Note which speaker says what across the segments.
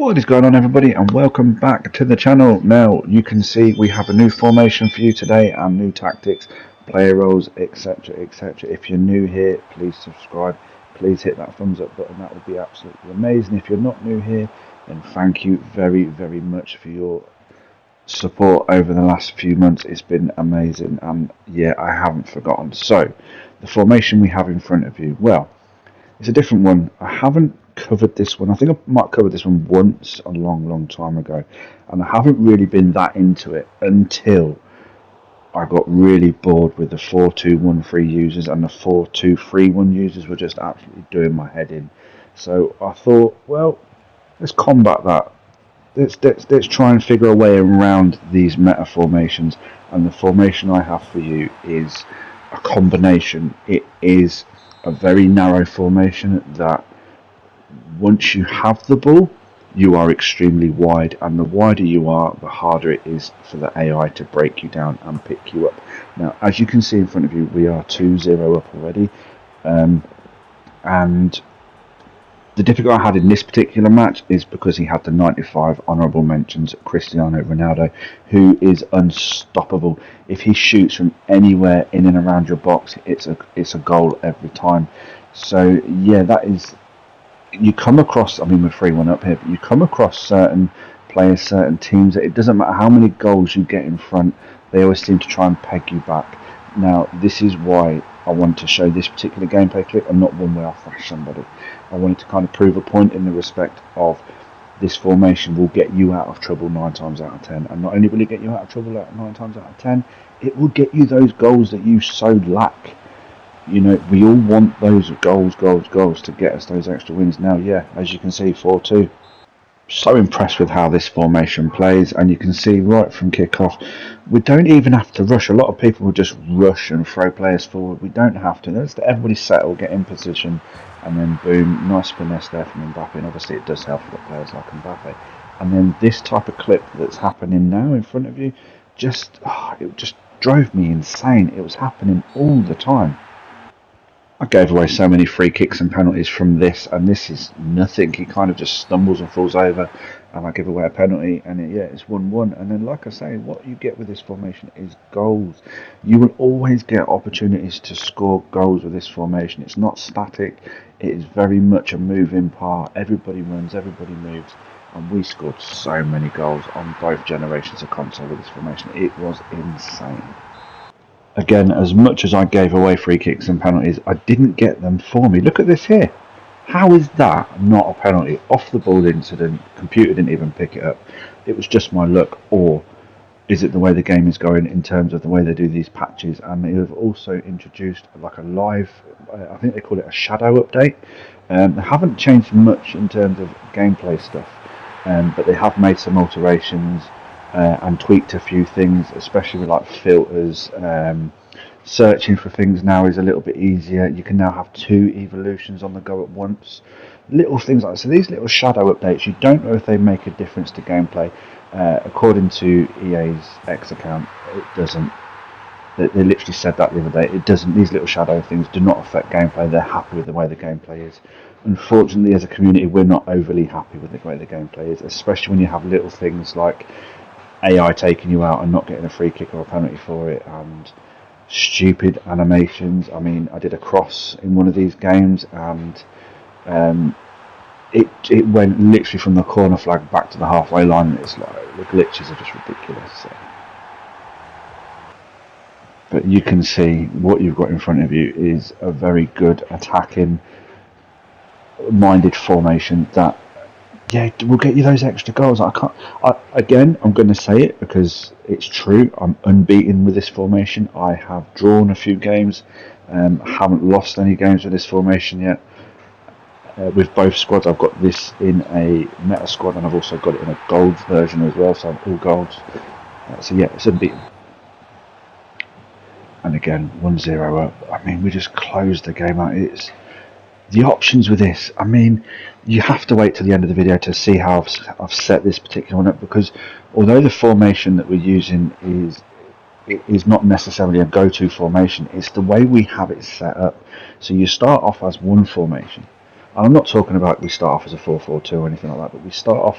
Speaker 1: What is going on, everybody, and welcome back to the channel. Now you can see we have a new formation for you today and new tactics, player roles, etc, etc. If you're new here, please subscribe, please hit that thumbs up button, that would be absolutely amazing. If you're not new here, then thank you very much for your support over the last few months. It's been amazing, and yeah, I haven't forgotten. So the formation we have in front of you, well, it's a different one. I haven't covered this one. I think I might cover this one once a long time ago, and I haven't really been that into it until I got really bored with the 4-2-1-3 users, and the 4-2-3-1 users were just absolutely doing my head in. So I thought, well, let's combat that. Let's try and figure a way around these meta formations, and the formation I have for you is a combination. It is a very narrow formation that once you have the ball, you are extremely wide, and the wider you are, the harder it is for the AI to break you down and pick you up. Now, as you can see in front of you, we are 2-0 up already, and the difficulty I had in this particular match is because he had the 95 honourable mentions, Cristiano Ronaldo, who is unstoppable. If he shoots from anywhere in and around your box, it's a goal every time. So yeah, that is. You come across, I mean, we're 3-1 up here, but you come across certain players, certain teams, that it doesn't matter how many goals you get in front, they always seem to try and peg you back. Now, this is why I want to show this particular gameplay clip and not one where I thrash somebody. I wanted to kind of prove a point in the respect of this formation will get you out of trouble 9 times out of 10. And not only will it get you out of trouble 9 times out of 10, it will get you those goals that you so lack. You know, we all want those goals to get us those extra wins. Now, yeah, as you can see, 4-2. So impressed with how this formation plays, and you can see right from kickoff, we don't even have to rush. A lot of people will just rush and throw players forward. We don't have to. Let's let everybody settle, get in position, and then boom, nice finesse there from Mbappe. And obviously it does help for players like Mbappe. And then this type of clip that's happening now in front of you, it just drove me insane. It was happening all the time. I gave away so many free kicks and penalties from this, and this is nothing. He kind of just stumbles and falls over, and I give away a penalty, and it's 1-1. And then, like I say, what you get with this formation is goals. You will always get opportunities to score goals with this formation. It's not static. It is very much a moving part. Everybody runs, everybody moves, and we scored so many goals on both generations of console with this formation. It was insane. Again, as much as I gave away free kicks and penalties, I didn't get them for me. Look at this here. How is that not a penalty? Off the ball incident, computer didn't even pick it up. It was just my luck, or is it the way the game is going in terms of the way they do these patches? And they have also introduced like a live, I think they call it a shadow update. They haven't changed much in terms of gameplay stuff, but they have made some alterations. And tweaked a few things, especially with like filters. Searching for things now is a little bit easier. You can now have 2 evolutions on the go at once. Little things like that. So these little shadow updates, you don't know if they make a difference to gameplay. According to EA's X account, it doesn't. They literally said that the other day. It doesn't. These little shadow things do not affect gameplay. They're happy with the way the gameplay is. Unfortunately, as a community, we're not overly happy with the way the gameplay is, especially when you have little things like AI taking you out and not getting a free kick or a penalty for it, and stupid animations. I mean, I did a cross in one of these games, and it went literally from the corner flag back to the halfway line. It's like the glitches are just ridiculous. So. But you can see what you've got in front of you is a very good attacking minded formation that we'll get you those extra goals. I'm going to say it because it's true. I'm unbeaten with this formation. I have drawn a few games. Haven't lost any games with this formation yet. With both squads, I've got this in a meta squad, and I've also got it in a gold version as well. So I'm all golds. So yeah, it's unbeaten. And again, 1-0 up. I mean, we just closed the game out. It's the options with this. I mean, you have to wait till the end of the video to see how I've set this particular one up, because although the formation that we're using is not necessarily a go-to formation, it's the way we have it set up. So you start off as one formation, And I'm not talking about we start off as a 4-4-2 or anything like that, but we start off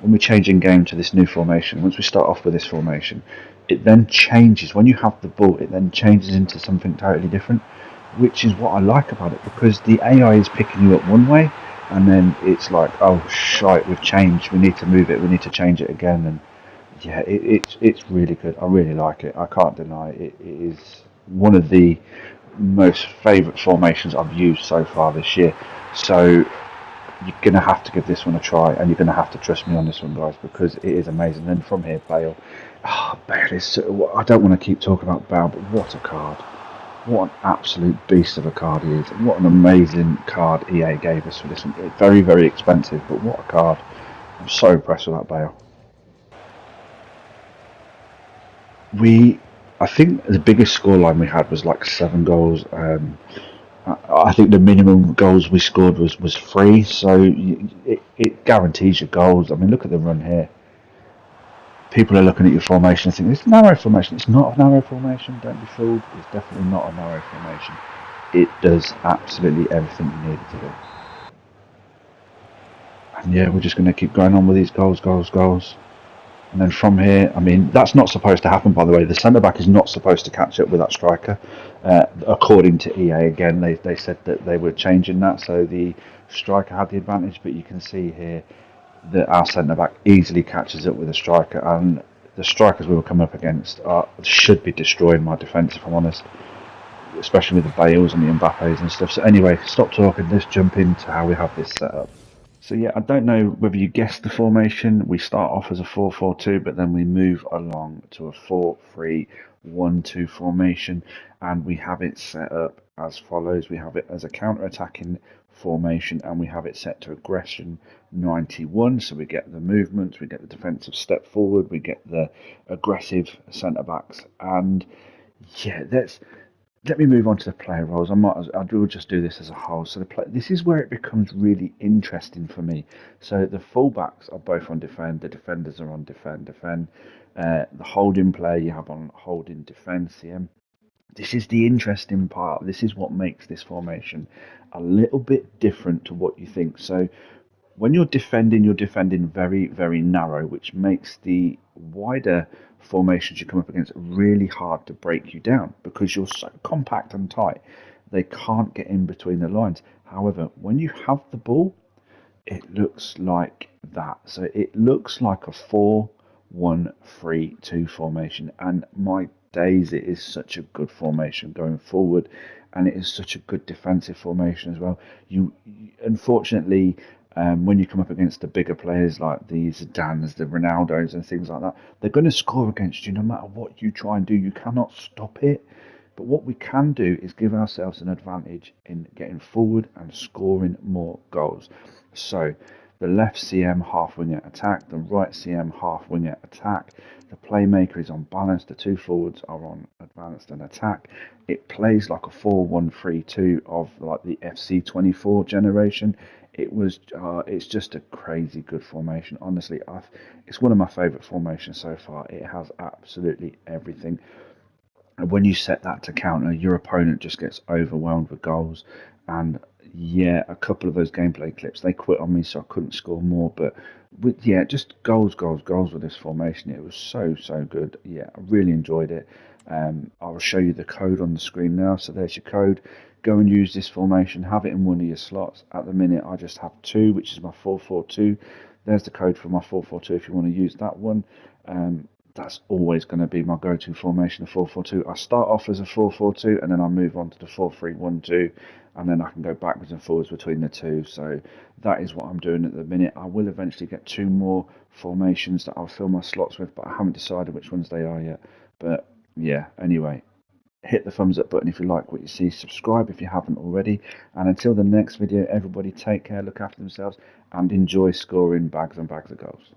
Speaker 1: when we change in game to this new formation. Once we start off with this formation, it then changes. When you have the ball, it then changes into something totally different, which is what I like about it, because the AI is picking you up one way, and then it's like, oh shite, we've changed. We need to move it. We need to change it again. And yeah, it's really good. I really like it. I can't deny it. It is one of the most favourite formations I've used so far this year. So you're going to have to give this one a try, and you're going to have to trust me on this one, guys, because it is amazing. And from here, Bale. Bale is. I don't want to keep talking about Bale, but what a card. What an absolute beast of a card he is. What an amazing card EA gave us for this one. Very, very expensive, but what a card. I'm so impressed with that Bale. I think the biggest scoreline we had was like 7 goals. I think the minimum goals we scored was 3, so it guarantees your goals. I mean, look at the run here. People are looking at your formation and thinking, it's a narrow formation. It's not a narrow formation, don't be fooled. It's definitely not a narrow formation. It does absolutely everything you need it to do. And yeah, we're just going to keep going on with these goals, goals, goals. And then from here, I mean, that's not supposed to happen, by the way. The centre-back is not supposed to catch up with that striker. According to EA, again, they said that they were changing that, so the striker had the advantage, but you can see here that our centre-back easily catches up with the striker, and the strikers we were coming up against should be destroying my defence, if I'm honest, especially with the Bales and the Mbappes and stuff. So anyway, stop talking, let's jump into how we have this set up. So yeah, I don't know whether you guessed the formation. We start off as a 4-4-2, but then we move along to a 4-3-1-2 formation, and we have it set up as follows. We have it as a counter-attacking formation, and we have it set to aggression 91. So we get the movement, we get the defensive step forward, we get the aggressive centre backs, and yeah, let me move on to the player roles. I will just do this as a whole. So this is where it becomes really interesting for me. So the fullbacks are both on defend. The defenders are on defend. The holding player you have on holding defend CM. This is the interesting part. This is what makes this formation a little bit different to what you think. So when you're defending very, very narrow, which makes the wider formations you come up against really hard to break you down because you're so compact and tight. They can't get in between the lines. However, when you have the ball, it looks like that. So it looks like a 4-1-3-2 formation. And my days, it is such a good formation going forward, and it is such a good defensive formation as well. You unfortunately, when you come up against the bigger players like the Zidanes, the Ronaldos, and things like that, they're going to score against you no matter what you try and do. You cannot stop it. But what we can do is give ourselves an advantage in getting forward and scoring more goals. So the left CM half winger attack, the right CM half winger attack. The playmaker is on balance. The two forwards are on advanced and attack. It plays like a 4-1-3-2 of like the FC24 generation. It's just a crazy good formation. Honestly, it's one of my favourite formations so far. It has absolutely everything. And when you set that to counter, your opponent just gets overwhelmed with goals. And yeah, a couple of those gameplay clips, they quit on me, so I couldn't score more. But yeah, just goals, goals, goals with this formation. It was so, so good. Yeah, I really enjoyed it. I'll show you the code on the screen now. So there's your code. Go and use this formation. Have it in one of your slots. At the minute, I just have 2, which is my 4-4-2. There's the code for my 4-4-2 if you want to use that one. That's always going to be my go-to formation, the 4-4-2. I start off as a 4-4-2, and then I move on to the 4-3-1-2, and then I can go backwards and forwards between the two. So that is what I'm doing at the minute. I will eventually get 2 more formations that I'll fill my slots with, but I haven't decided which ones they are yet. But yeah, anyway, hit the thumbs up button if you like what you see. Subscribe if you haven't already. And until the next video, everybody take care, look after themselves, and enjoy scoring bags and bags of goals.